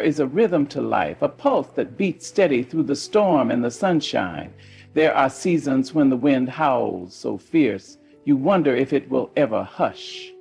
is a rhythm to life, a pulse that beats steady through the storm and the sunshine. There are seasons when the wind howls so fierce, you wonder if it will ever hush.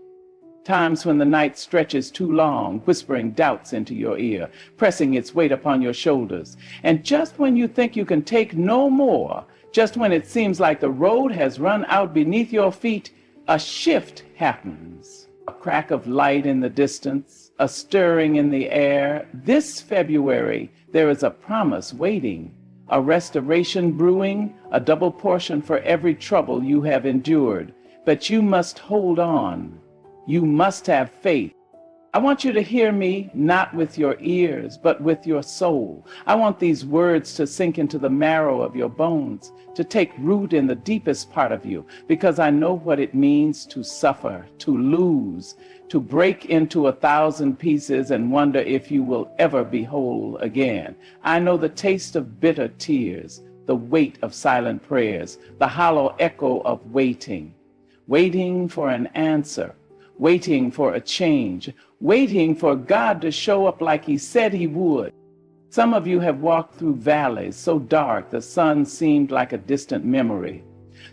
Times when the night stretches too long, whispering doubts into your ear, pressing its weight upon your shoulders. And just when you think you can take no more, just when it seems like the road has run out beneath your feet, a shift happens. A crack of light in the distance, a stirring in the air. This February, there is a promise waiting, a restoration brewing, a double portion for every trouble you have endured. But you must hold on. You must have faith. I want you to hear me, not with your ears, but with your soul. I want these words to sink into the marrow of your bones, to take root in the deepest part of you, because I know what it means to suffer, to lose, to break into 1,000 pieces and wonder if you will ever be whole again. I know the taste of bitter tears, the weight of silent prayers, the hollow echo of waiting for an answer, waiting for a change, waiting for God to show up like he said he would. Some of you have walked through valleys so dark the sun seemed like a distant memory.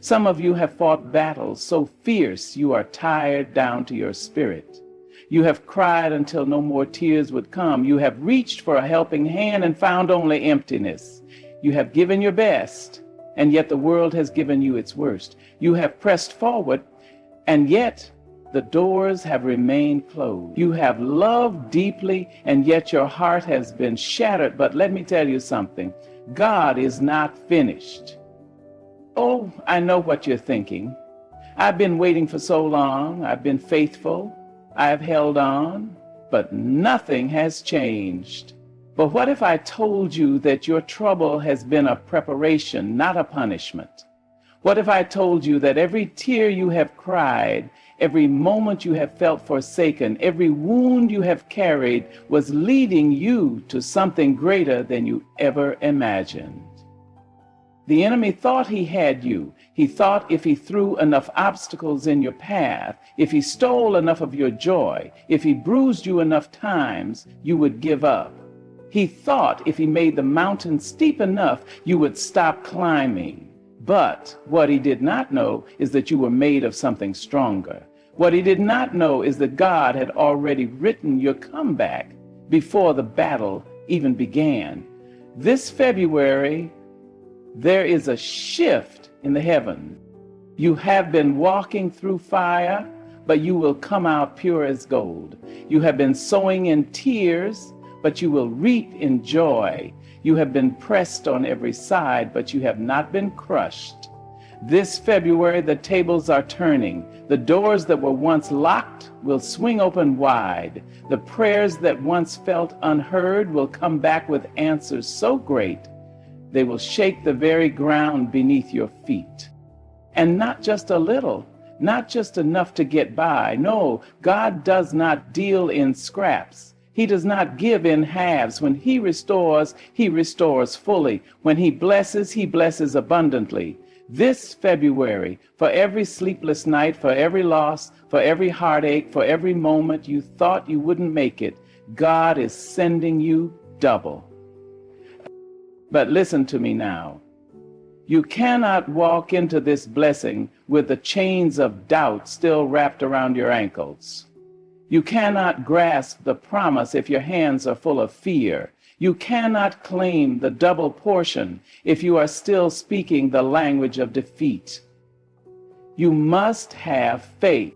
Some of you have fought battles so fierce you are tired down to your spirit. You have cried until no more tears would come. You have reached for a helping hand and found only emptiness. You have given your best, and yet the world has given you its worst. You have pressed forward, and yet the doors have remained closed. You have loved deeply, and yet your heart has been shattered. But let me tell you something. God is not finished. Oh, I know what you're thinking. I've been waiting for so long. I've been faithful. I've held on, but nothing has changed. But what if I told you that your trouble has been a preparation, not a punishment? What if I told you that every tear you have cried, every moment you have felt forsaken, every wound you have carried was leading you to something greater than you ever imagined? The enemy thought he had you. He thought if he threw enough obstacles in your path, if he stole enough of your joy, if he bruised you enough times, you would give up. He thought if he made the mountain steep enough, you would stop climbing. But what he did not know is that you were made of something stronger. What he did not know is that God had already written your comeback before the battle even began. This February, there is a shift in the heavens. You have been walking through fire, but you will come out pure as gold. You have been sowing in tears, but you will reap in joy. You have been pressed on every side, but you have not been crushed. This February, the tables are turning. The doors that were once locked will swing open wide. The prayers that once felt unheard will come back with answers so great, they will shake the very ground beneath your feet. And not just a little, not just enough to get by. No, God does not deal in scraps. He does not give in halves. When he restores fully. When he blesses abundantly. This February, for every sleepless night, for every loss, for every heartache, for every moment you thought you wouldn't make it, God is sending you double. But listen to me now. You cannot walk into this blessing with the chains of doubt still wrapped around your ankles. You cannot grasp the promise if your hands are full of fear. You cannot claim the double portion if you are still speaking the language of defeat. You must have faith.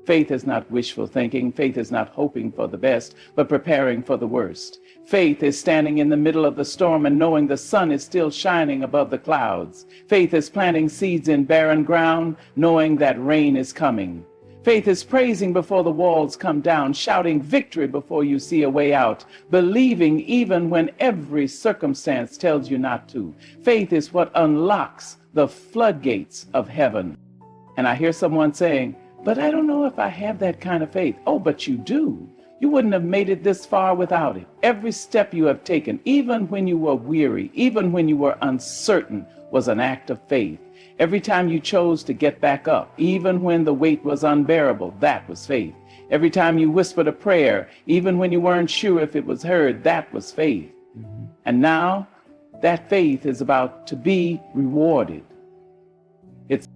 Faith is not wishful thinking. Faith is not hoping for the best, but preparing for the worst. Faith is standing in the middle of the storm and knowing the sun is still shining above the clouds. Faith is planting seeds in barren ground, knowing that rain is coming. Faith is praising before the walls come down, shouting victory before you see a way out, believing even when every circumstance tells you not to. Faith is what unlocks the floodgates of heaven. And I hear someone saying, but I don't know if I have that kind of faith. Oh, but you do. You wouldn't have made it this far without it. Every step you have taken, even when you were weary, even when you were uncertain, was an act of faith. Every time you chose to get back up, even when the weight was unbearable, that was faith. Every time you whispered a prayer, even when you weren't sure if it was heard, that was faith. And now that faith is about to be rewarded. It's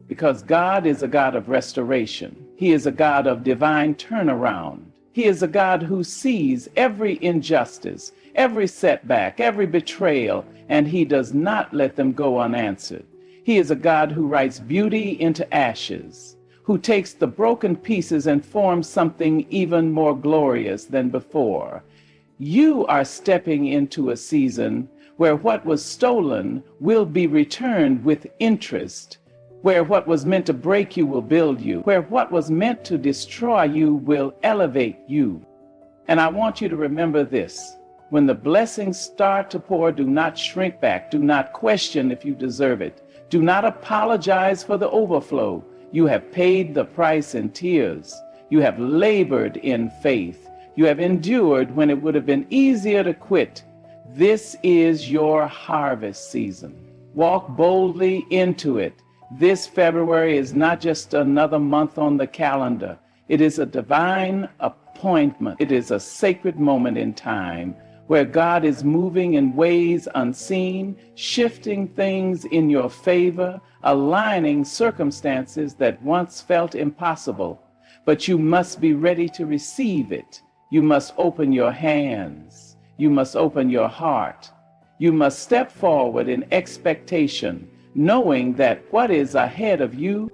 because God is a God of restoration. He is a God of divine turnaround. He is a God who sees every injustice, every setback, every betrayal, and he does not let them go unanswered. He is a God who writes beauty into ashes, who takes the broken pieces and forms something even more glorious than before. You are stepping into a season where what was stolen will be returned with interest, where what was meant to break you will build you, where what was meant to destroy you will elevate you. And I want you to remember this. When the blessings start to pour, do not shrink back. Do not question if you deserve it. Do not apologize for the overflow. You have paid the price in tears. You have labored in faith. You have endured when it would have been easier to quit. This is your harvest season. Walk boldly into it. This February is not just another month on the calendar. It is a divine appointment. It is a sacred moment in time where God is moving in ways unseen, shifting things in your favor, aligning circumstances that once felt impossible. But you must be ready to receive it. You must open your hands. You must open your heart. You must step forward in expectation, knowing that what is ahead of you,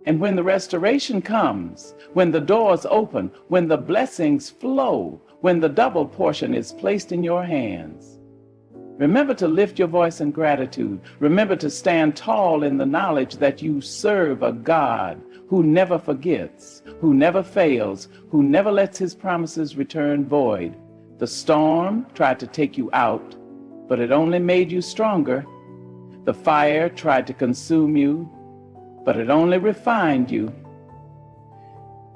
and when the restoration comes, when the doors open, when the blessings flow, when the double portion is placed in your hands, remember to lift your voice in gratitude. Remember to stand tall in the knowledge that you serve a God who never forgets, who never fails, who never lets his promises return void. The storm tried to take you out, but it only made you stronger. The fire tried to consume you, but it only refined you.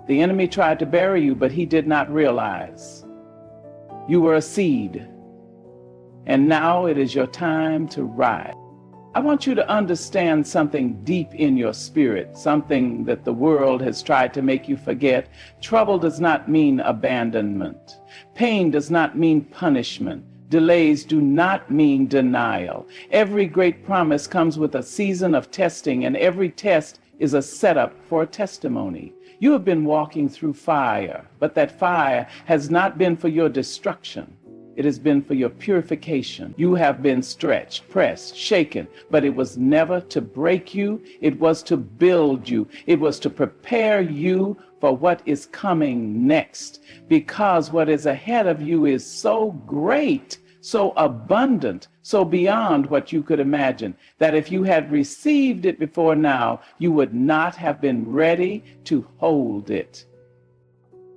The enemy tried to bury you, but he did not realize you were a seed, and now it is your time to rise. I want you to understand something deep in your spirit, something that the world has tried to make you forget. Trouble does not mean abandonment. Pain does not mean punishment. Delays do not mean denial. Every great promise comes with a season of testing, and every test is a setup for a testimony. You have been walking through fire, but that fire has not been for your destruction. It has been for your purification. You have been stretched, pressed, shaken, but it was never to break you. It was to build you. It was to prepare you for what is coming next, because what is ahead of you is so great, so abundant, so beyond what you could imagine, that if you had received it before now, you would not have been ready to hold it.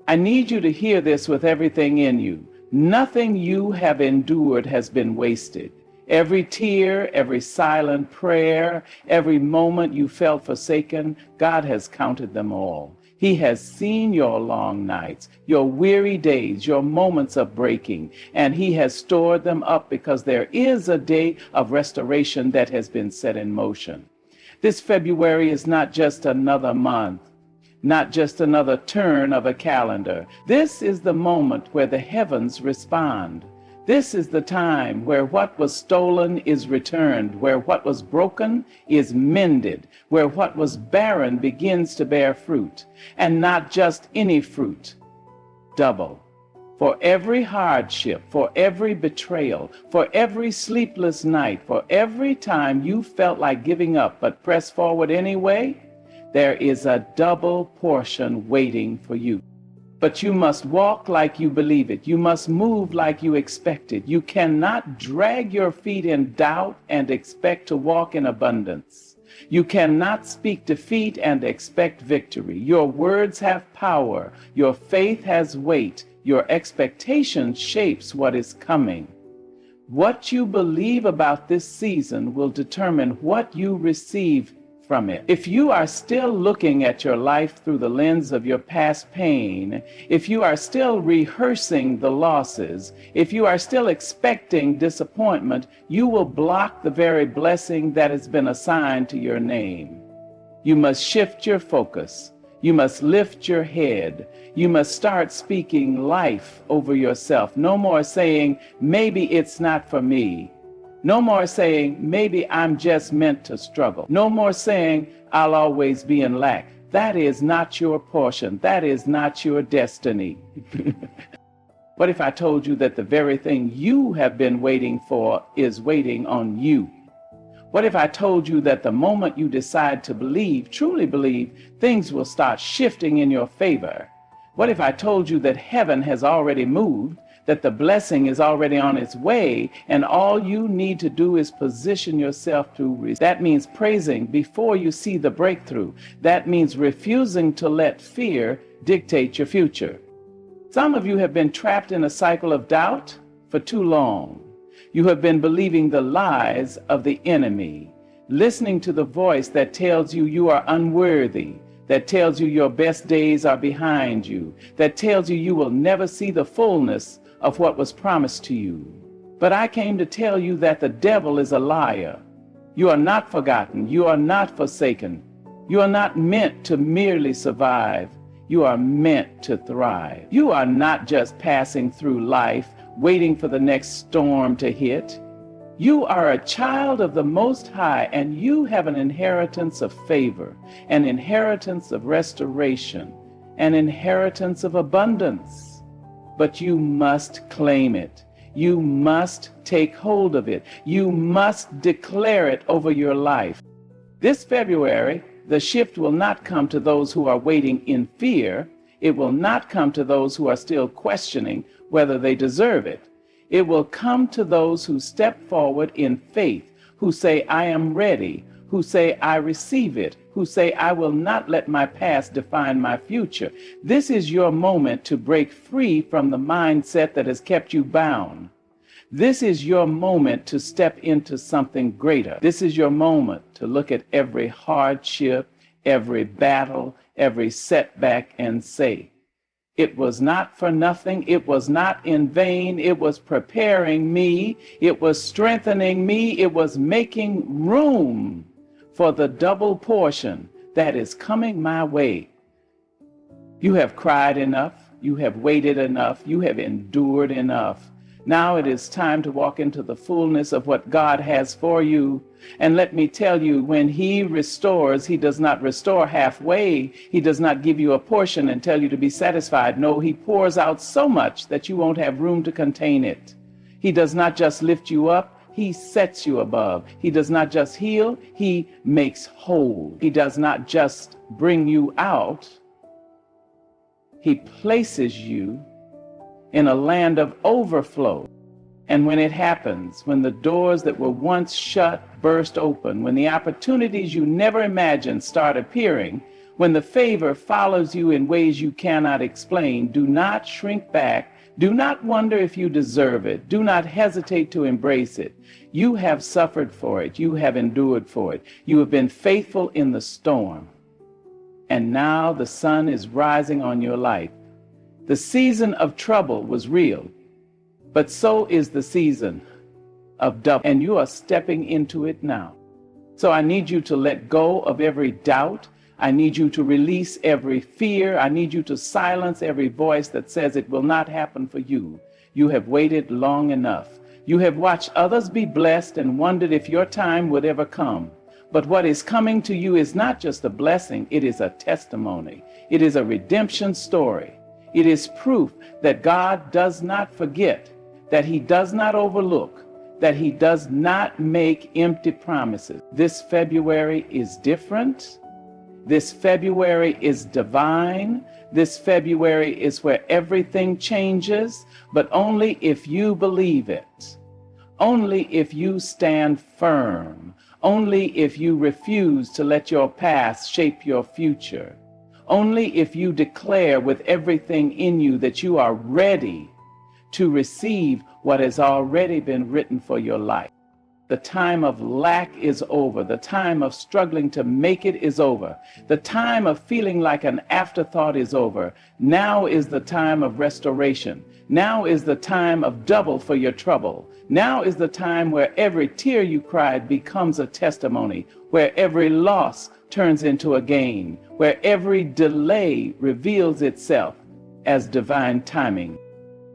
I need you to hear this with everything in you. Nothing you have endured has been wasted. Every tear, every silent prayer, every moment you felt forsaken, God has counted them all. He has seen your long nights, your weary days, your moments of breaking, and he has stored them up because there is a day of restoration that has been set in motion. This February is not just another month, not just another turn of a calendar. This is the moment where the heavens respond. This is the time where what was stolen is returned, where what was broken is mended, where what was barren begins to bear fruit, and not just any fruit, double. For every hardship, for every betrayal, for every sleepless night, for every time you felt like giving up but pressed forward anyway, there is a double portion waiting for you. But you must walk like you believe it. You must move like you expect it. You cannot drag your feet in doubt and expect to walk in abundance. You cannot speak defeat and expect victory. Your words have power. Your faith has weight. Your expectation shapes what is coming. What you believe about this season will determine what you receive from it. If you are still looking at your life through the lens of your past pain, if you are still rehearsing the losses, if you are still expecting disappointment, you will block the very blessing that has been assigned to your name. You must shift your focus. You must lift your head. You must start speaking life over yourself. No more saying, maybe it's not for me. No more saying, maybe I'm just meant to struggle. No more saying, I'll always be in lack. That is not your portion. That is not your destiny. What if I told you that the very thing you have been waiting for is waiting on you? What if I told you that the moment you decide to believe, truly believe, things will start shifting in your favor? What if I told you that heaven has already moved, that the blessing is already on its way, and all you need to do is position yourself to receive? That means praising before you see the breakthrough. That means refusing to let fear dictate your future. Some of you have been trapped in a cycle of doubt for too long. You have been believing the lies of the enemy, listening to the voice that tells you you are unworthy, that tells you your best days are behind you, that tells you you will never see the fullness of what was promised to you. But I came to tell you that the devil is a liar. You are not forgotten. You are not forsaken. You are not meant to merely survive. You are meant to thrive. You are not just passing through life, waiting for the next storm to hit. You are a child of the Most High, and you have an inheritance of favor, an inheritance of restoration, an inheritance of abundance. But you must claim it. You must take hold of it. You must declare it over your life. This February, the shift will not come to those who are waiting in fear. It will not come to those who are still questioning whether they deserve it. It will come to those who step forward in faith, who say, I am ready, who say, I receive it, who say, I will not let my past define my future. This is your moment to break free from the mindset that has kept you bound. This is your moment to step into something greater. This is your moment to look at every hardship, every battle, every setback and say, it was not for nothing. It was not in vain. It was preparing me. It was strengthening me. It was making room for the double portion that is coming my way. You have cried enough. You have waited enough. You have endured enough. Now it is time to walk into the fullness of what God has for you. And let me tell you, when He restores, He does not restore halfway. He does not give you a portion and tell you to be satisfied. No, He pours out so much that you won't have room to contain it. He does not just lift you up, He sets you above. He does not just heal, He makes whole. He does not just bring you out, He places you in a land of overflow. And when it happens, when the doors that were once shut burst open, when the opportunities you never imagined start appearing, when the favor follows you in ways you cannot explain, do not shrink back. Do not wonder if you deserve it. Do not hesitate to embrace it. You have suffered for it. You have endured for it. You have been faithful in the storm. And now the sun is rising on your life. The season of trouble was real, but so is the season of double, and you are stepping into it now. So I need you to let go of every doubt. I need you to release every fear. I need you to silence every voice that says it will not happen for you. You have waited long enough. You have watched others be blessed and wondered if your time would ever come. But what is coming to you is not just a blessing, it is a testimony. It is a redemption story. It is proof that God does not forget, that He does not overlook, that He does not make empty promises. This February is different. This February is divine. This February is where everything changes, but only if you believe it. Only if you stand firm. Only if you refuse to let your past shape your future. Only if you declare with everything in you that you are ready to receive what has already been written for your life. The time of lack is over. The time of struggling to make it is over. The time of feeling like an afterthought is over. Now is the time of restoration. Now is the time of double for your trouble. Now is the time where every tear you cried becomes a testimony, where every loss turns into a gain, where every delay reveals itself as divine timing.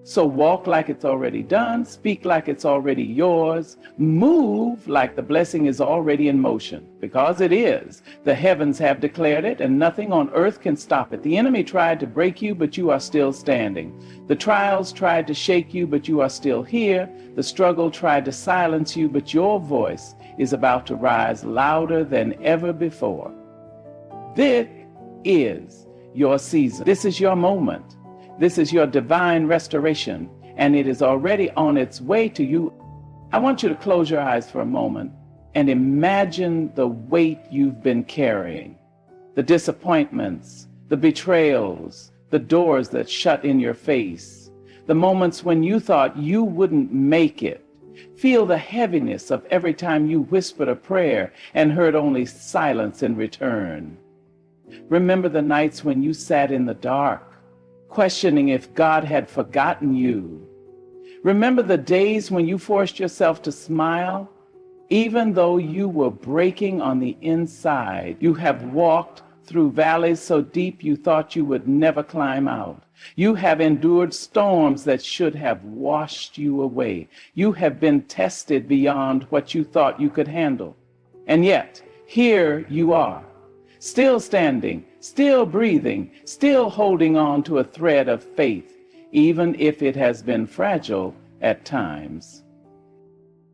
So walk like it's already done, speak like it's already yours, move like the blessing is already in motion, because it is. The heavens have declared it, and nothing on earth can stop it. The enemy tried to break you, but you are still standing. The trials tried to shake you, but you are still here. The struggle tried to silence you, but your voice is about to rise louder than ever before. This is your season. This is your moment. This is your divine restoration, and it is already on its way to you. I want you to close your eyes for a moment and imagine the weight you've been carrying, the disappointments, the betrayals, the doors that shut in your face, the moments when you thought you wouldn't make it. Feel the heaviness of every time you whispered a prayer and heard only silence in return. Remember the nights when you sat in the dark, questioning if God had forgotten you. Remember the days when you forced yourself to smile, even though you were breaking on the inside. You have walked through valleys so deep you thought you would never climb out. You have endured storms that should have washed you away. You have been tested beyond what you thought you could handle. And yet, here you are, still standing, still breathing, still holding on to a thread of faith, even if it has been fragile at times.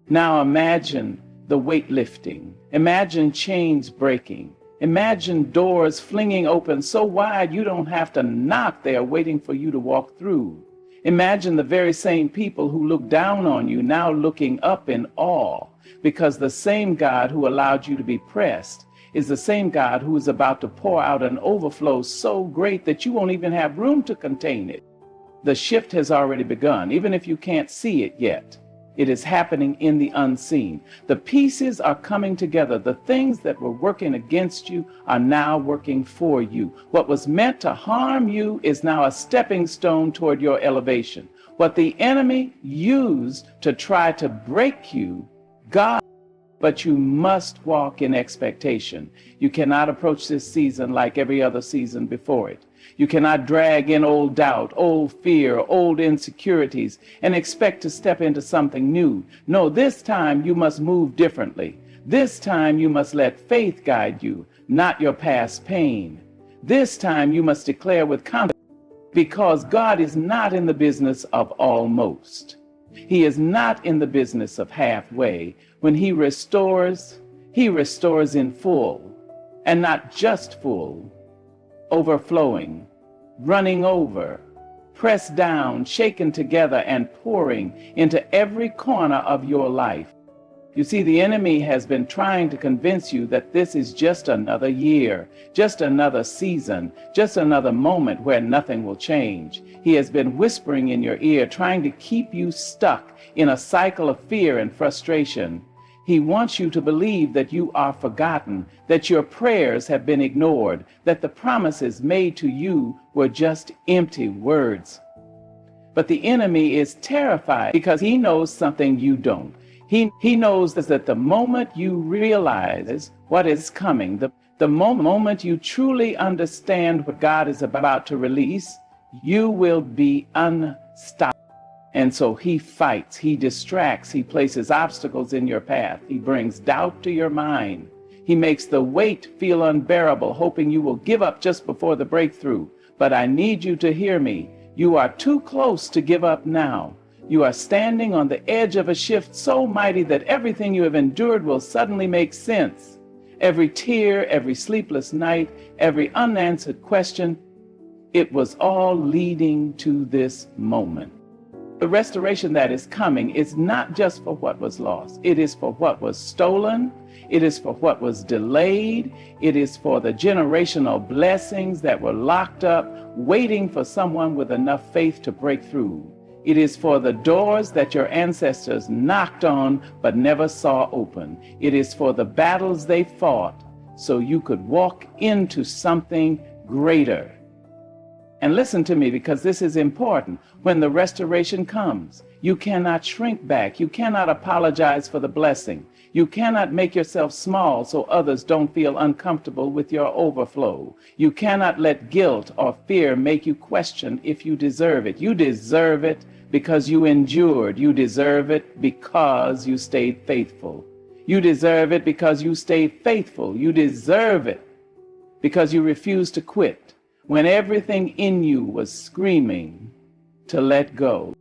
Now imagine the weight lifting. Imagine chains breaking. Imagine doors flinging open so wide you don't have to knock. They are waiting for you to walk through. Imagine the very same people who look down on you now looking up in awe, because the same God who allowed you to be pressed is the same God who is about to pour out an overflow so great that you won't even have room to contain it. The shift has already begun, even if you can't see it yet. It is happening in the unseen. The pieces are coming together. The things that were working against you are now working for you. What was meant to harm you is now a stepping stone toward your elevation. What the enemy used to try to break you, but you must walk in expectation. You cannot approach this season like every other season before it. You cannot drag in old doubt, old fear, old insecurities, and expect to step into something new. No, this time you must move differently. This time you must let faith guide you, not your past pain. This time you must declare with confidence, because God is not in the business of almost. He is not in the business of halfway. When he restores in full, and not just full, overflowing, running over, pressed down, shaken together, and pouring into every corner of your life. You see, the enemy has been trying to convince you that this is just another year, just another season, just another moment where nothing will change. He has been whispering in your ear, trying to keep you stuck in a cycle of fear and frustration. He wants you to believe that you are forgotten, that your prayers have been ignored, that the promises made to you were just empty words. But the enemy is terrified because he knows something you don't. He knows that the moment you realize what is coming, the moment you truly understand what God is about to release, you will be unstoppable. And so he fights, he distracts, he places obstacles in your path, he brings doubt to your mind. He makes the weight feel unbearable, hoping you will give up just before the breakthrough. But I need you to hear me. You are too close to give up now. You are standing on the edge of a shift so mighty that everything you have endured will suddenly make sense. Every tear, every sleepless night, every unanswered question, it was all leading to this moment. The restoration that is coming is not just for what was lost. It is for what was stolen. It is for what was delayed. It is for the generational blessings that were locked up, waiting for someone with enough faith to break through. It is for the doors that your ancestors knocked on but never saw open. It is for the battles they fought so you could walk into something greater. And listen to me, because this is important. When the restoration comes, you cannot shrink back. You cannot apologize for the blessing. You cannot make yourself small so others don't feel uncomfortable with your overflow. You cannot let guilt or fear make you question if you deserve it. You deserve it because you endured. You deserve it because you stayed faithful. You deserve it because you stayed faithful. You deserve it because you refused to quit when everything in you was screaming to let go.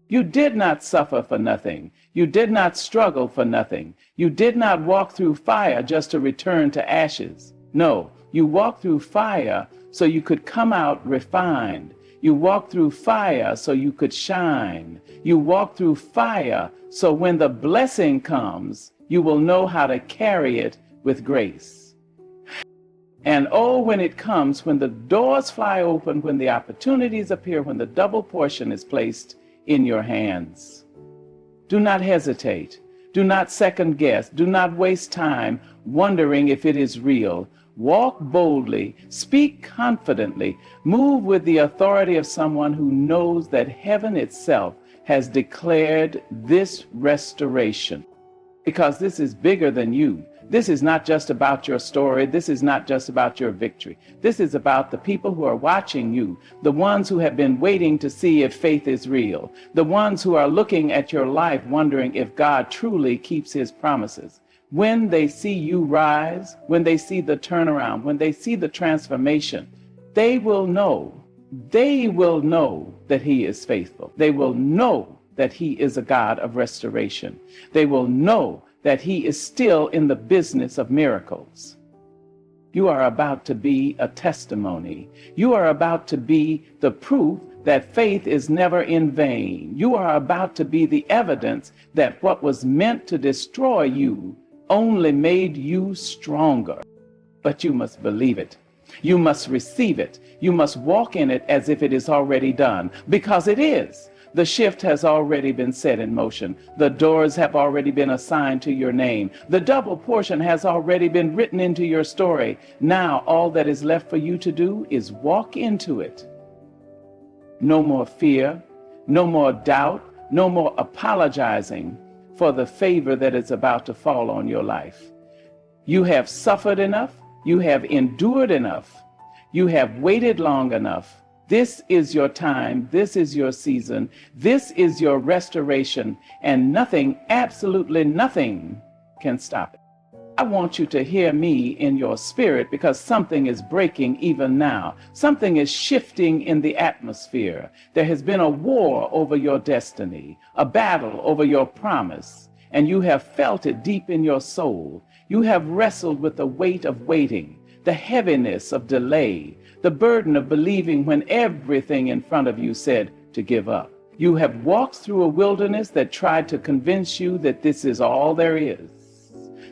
You did not suffer for nothing. You did not struggle for nothing. You did not walk through fire just to return to ashes. No, you walked through fire so you could come out refined. You walked through fire so you could shine. You walked through fire so when the blessing comes, you will know how to carry it with grace. And oh, when it comes, when the doors fly open, when the opportunities appear, when the double portion is placed in your hands. Do not hesitate. Do not second guess. Do not waste time wondering if it is real. Walk boldly. Speak confidently. Move with the authority of someone who knows that heaven itself has declared this restoration. Because this is bigger than you. This is not just about your story. This is not just about your victory. This is about the people who are watching you, the ones who have been waiting to see if faith is real, the ones who are looking at your life wondering if God truly keeps his promises. When they see you rise, when they see the turnaround, when they see the transformation, they will know that he is faithful. They will know that he is a God of restoration. They will know that he is still in the business of miracles. You are about to be a testimony. You are about to be the proof that faith is never in vain. You are about to be the evidence that what was meant to destroy you only made you stronger. But you must believe it. You must receive it. You must walk in it as if it is already done, because it is. The shift has already been set in motion. The doors have already been assigned to your name. The double portion has already been written into your story. Now all that is left for you to do is walk into it. No more fear, no more doubt, no more apologizing for the favor that is about to fall on your life. You have suffered enough. You have endured enough. You have waited long enough. This is your time. This is your season. This is your restoration, and nothing, absolutely nothing, can stop it. I want you to hear me in your spirit, because something is breaking even now. Something is shifting in the atmosphere. There has been a war over your destiny, a battle over your promise, and you have felt it deep in your soul. You have wrestled with the weight of waiting, the heaviness of delay, the burden of believing when everything in front of you said to give up. You have walked through a wilderness that tried to convince you that this is all there is,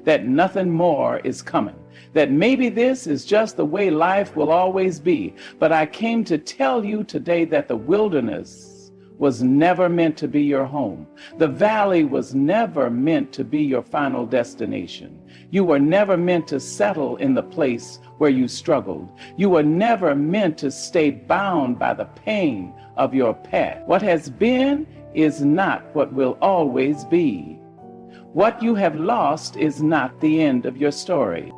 that nothing more is coming, that maybe this is just the way life will always be. But I came to tell you today that the wilderness was never meant to be your home. The valley was never meant to be your final destination. You were never meant to settle in the place where you struggled. You were never meant to stay bound by the pain of your past. What has been is not what will always be. What you have lost is not the end of your story.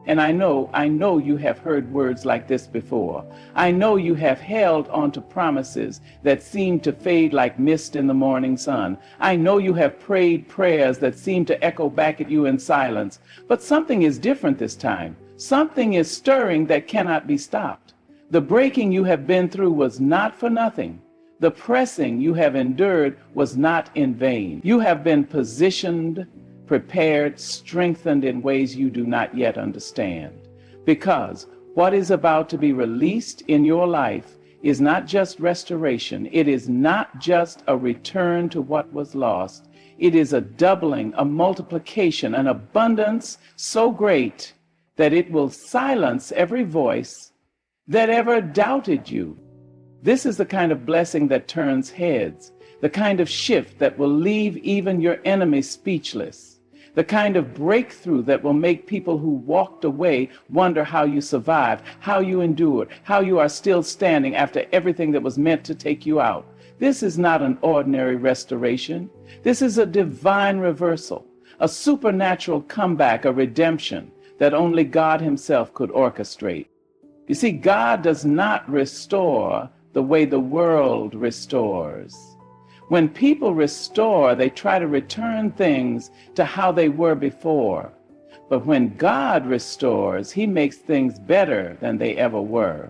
And I know you have heard words like this before. I know you have held on to promises that seem to fade like mist in the morning sun. I know you have prayed prayers that seem to echo back at you in silence. But something is different this time. Something is stirring that cannot be stopped. The breaking you have been through was not for nothing. The pressing you have endured was not in vain. You have been positioned, prepared, strengthened in ways you do not yet understand. Because what is about to be released in your life is not just restoration. It is not just a return to what was lost. It is a doubling, a multiplication, an abundance so great that it will silence every voice that ever doubted you. This is the kind of blessing that turns heads, the kind of shift that will leave even your enemies speechless. The kind of breakthrough that will make people who walked away wonder how you survived, how you endured, how you are still standing after everything that was meant to take you out. This is not an ordinary restoration. This is a divine reversal, a supernatural comeback, a redemption that only God Himself could orchestrate. You see, God does not restore the way the world restores. When people restore, they try to return things to how they were before. But when God restores, He makes things better than they ever were.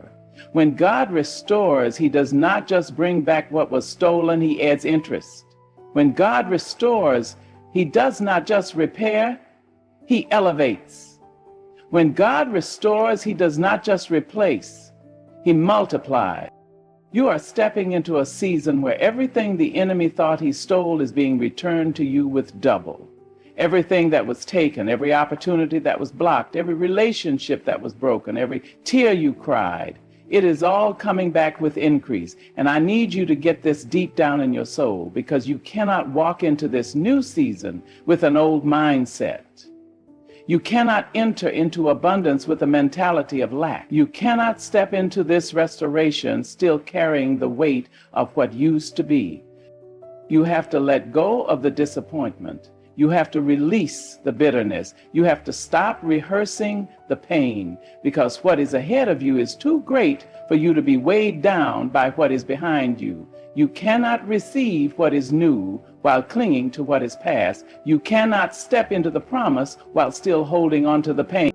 When God restores, He does not just bring back what was stolen, He adds interest. When God restores, He does not just repair, He elevates. When God restores, He does not just replace, He multiplies. You are stepping into a season where everything the enemy thought he stole is being returned to you with double. Everything that was taken, every opportunity that was blocked, every relationship that was broken, every tear you cried, it is all coming back with increase. And I need you to get this deep down in your soul, because you cannot walk into this new season with an old mindset. You cannot enter into abundance with a mentality of lack. You cannot step into this restoration still carrying the weight of what used to be. You have to let go of the disappointment. You have to release the bitterness. You have to stop rehearsing the pain, because what is ahead of you is too great for you to be weighed down by what is behind you. You cannot receive what is new while clinging to what is past. You cannot step into the promise while still holding on to the pain.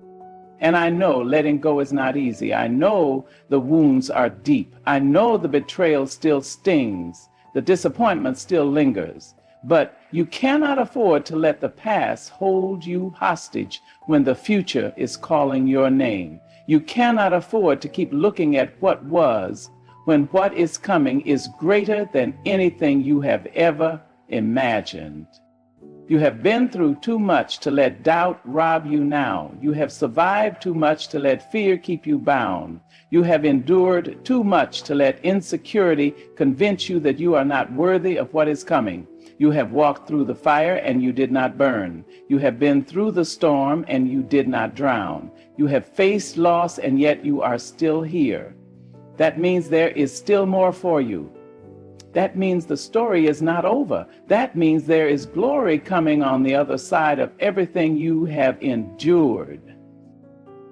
And I know letting go is not easy. I know the wounds are deep. I know the betrayal still stings. The disappointment still lingers. But you cannot afford to let the past hold you hostage when the future is calling your name. You cannot afford to keep looking at what was when what is coming is greater than anything you have ever imagined. You have been through too much to let doubt rob you now. You have survived too much to let fear keep you bound. You have endured too much to let insecurity convince you that you are not worthy of what is coming. You have walked through the fire and you did not burn. You have been through the storm and you did not drown. You have faced loss and yet you are still here. That means there is still more for you. That means the story is not over. That means there is glory coming on the other side of everything you have endured.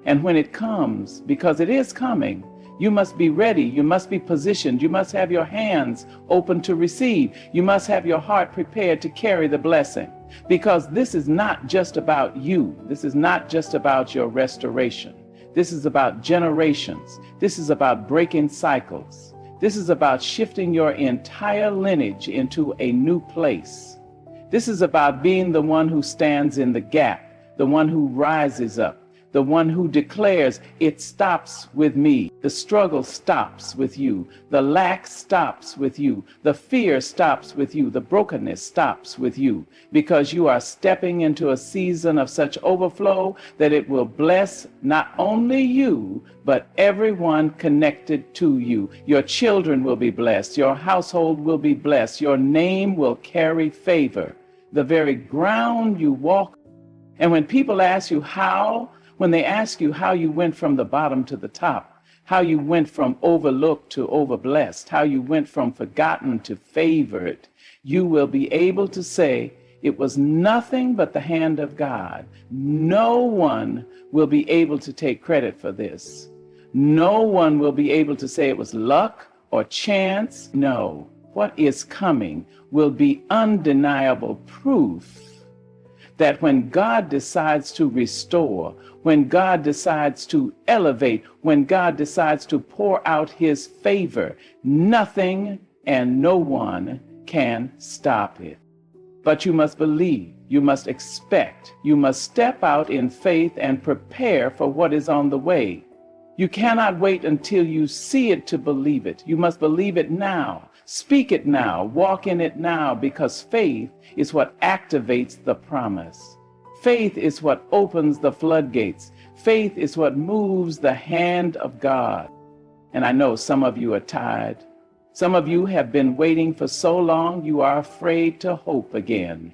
And when it comes, because it is coming, you must be ready. You must be positioned. You must have your hands open to receive. You must have your heart prepared to carry the blessing. Because this is not just about you. This is not just about your restoration. This is about generations. This is about breaking cycles. This is about shifting your entire lineage into a new place. This is about being the one who stands in the gap, the one who rises up, the one who declares, it stops with me. The struggle stops with you. The lack stops with you. The fear stops with you. The brokenness stops with you, because you are stepping into a season of such overflow that it will bless not only you, but everyone connected to you. Your children will be blessed. Your household will be blessed. Your name will carry favor. The very ground you walk. And when people ask you how, when they ask you how you went from the bottom to the top, how you went from overlooked to overblessed, how you went from forgotten to favored, you will be able to say, it was nothing but the hand of God. No one will be able to take credit for this. No one will be able to say it was luck or chance. No, what is coming will be undeniable proof that when God decides to restore, when God decides to elevate, when God decides to pour out His favor, nothing and no one can stop it. But you must believe, you must expect, you must step out in faith and prepare for what is on the way. You cannot wait until you see it to believe it. You must believe it now. Speak it now. Walk in it now, because faith is what activates the promise. Faith is what opens the floodgates. Faith is what moves the hand of God. And I know some of you are tired. Some of you have been waiting for so long you are afraid to hope again.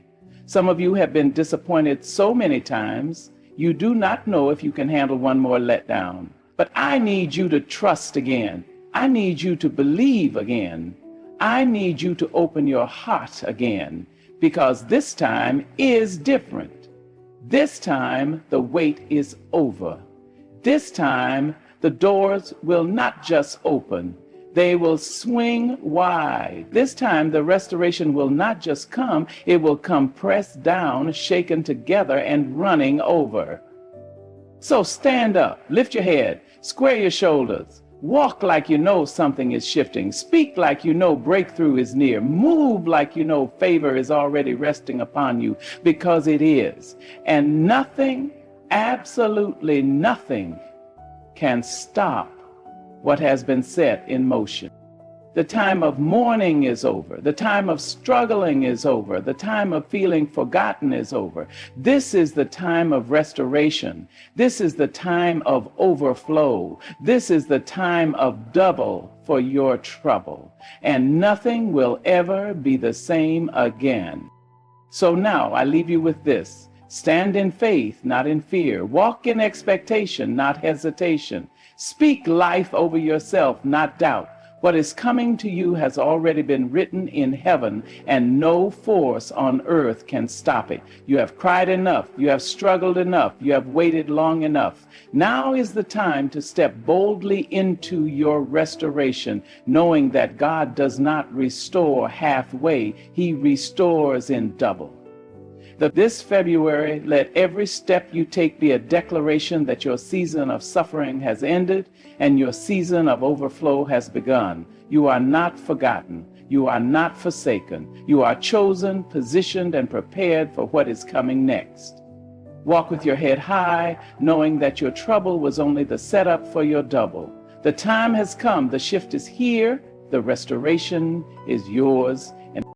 Some of you have been disappointed so many times, you do not know if you can handle one more letdown. But I need you to trust again. I need you to believe again. I need you to open your heart again, because this time is different. This time, the wait is over. This time, the doors will not just open, they will swing wide. This time, the restoration will not just come, it will come pressed down, shaken together, and running over. So stand up, lift your head, square your shoulders, walk like you know something is shifting, speak like you know breakthrough is near, move like you know favor is already resting upon you, because it is. And nothing, absolutely nothing, can stop what has been set in motion. The time of mourning is over. The time of struggling is over. The time of feeling forgotten is over. This is the time of restoration. This is the time of overflow. This is the time of double for your trouble. And nothing will ever be the same again. So now I leave you with this. Stand in faith, not in fear. Walk in expectation, not hesitation. Speak life over yourself, not doubt. What is coming to you has already been written in heaven, and no force on earth can stop it. You have cried enough. You have struggled enough. You have waited long enough. Now is the time to step boldly into your restoration, knowing that God does not restore halfway. He restores in double. This February, let every step you take be a declaration that your season of suffering has ended and your season of overflow has begun. You are not forgotten. You are not forsaken. You are chosen, positioned, and prepared for what is coming next. Walk with your head high, knowing that your trouble was only the setup for your double. The time has come. The shift is here. The restoration is yours.